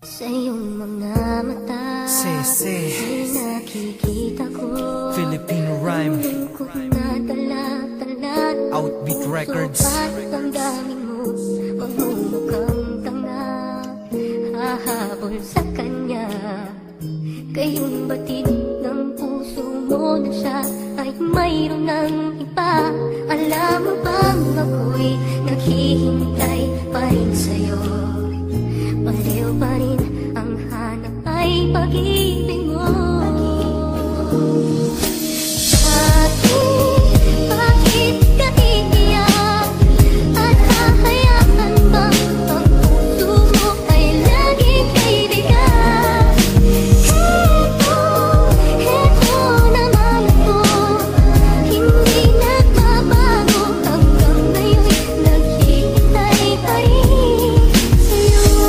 Sa iyong mga mata ay nakikita ko Filipino rhyme, lingkod na talat Outbeat Records. Damdamin mo, magmumukhang tanga, hahabol sa kanya. Kayong batid ng puso mo na siya ay mayroon ng iba. Alam mo bang ako'y naghihintay pa rin sa'yo? Pareho pa rin ang hanap ay pag-ibig mo. Bakit ka iiyak? At hahayaan bang ang puso mo ay laging kaibigan? Heto naman ako, hindi nagbabago. Hanggang ngayon'y naghihintay pa rin sa'yo.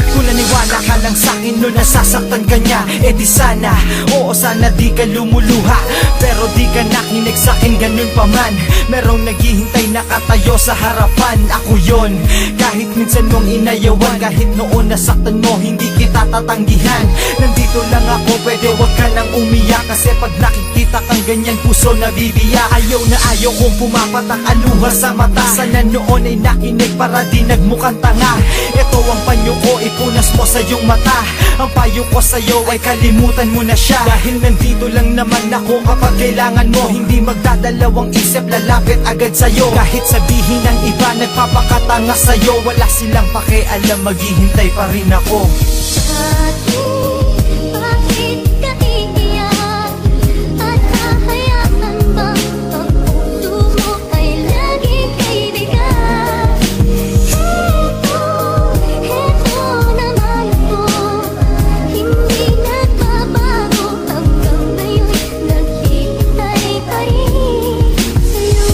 Kung naniwala ka lang sa'kin no nasasaktan ka niya, eh di sana, oo sana di ka lumuluha. Pero di ka nakinig sa'kin ganun pa man. Merong naghihintay nakatayo sa harapan. Ako yon, kahit minsan mong inayawan. Kahit noon nasaktan mo, hindi kita tatanggihan. Nandito lang ako, pwede wag ka nang umiyak. Kasi pag nakikita kang ganyan, puso nabibiyak. Ayaw na ayaw kong pumapatak ang luha sa mata. Sana noon ay nakinig para di nagmukhang tanga. Ito ang panyo ko, ipunas mo sa iyong mata. Ang payo ko sa'yo ay kalimutan mo na siya. Dahil nandito lang naman ako kapag kailangan mo. Hindi magdadalawang isip, lalapit agad sa'yo. Kahit sabihin ng iba, nagpapakatanga sa'yo. Wala silang pakialam, maghihintay pa rin ako. Bakit ka iiyak? At hahayaan bang ang puso mo ay laging kaibigan? Heto naman ako, hindi nagbabago. Hanggang ngayon'y naghihintay pa rin sa'yo.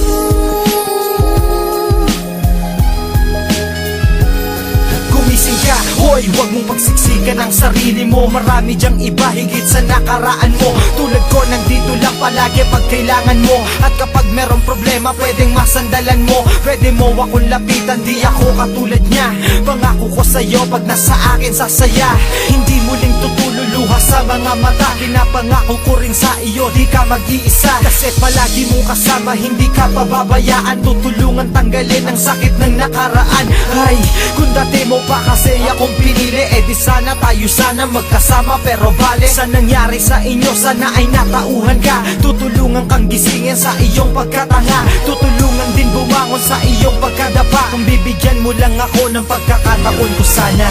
Gumising ka, hoy, huwag mong pagsiksikan ang sarili mo. Marami dyang iba higit sa nakaraan mo. Tulad ko, nandito lang palagi pag kailangan mo. At kapag merong problema, pwedeng masandalan mo. Pwede mo akong lapitan, di ako katulad niya. Pangako ko sa'yo, pag nasa akin sasaya. Hindi muling tutululuha sa mga mata. Pinapangako ko rin sa iyo, di ka mag-iisa. Kasi palagi mo kasama, hindi ka pababayaan. Tutulungan tanggalin ang sakit ng nakaraan. Ay, kung dati mo pa kasi akong pinili, eh di sana tayo sana magkasama. Pero bale, sa nangyari sa inyo, sana ay natauhan ka. Tutulungan kang gisingin sa iyong pagkatanga. Tutulungan din bumangon sa iyong pagkadapa. Kung bibigyan mo lang ako ng pagkakataon ko sana.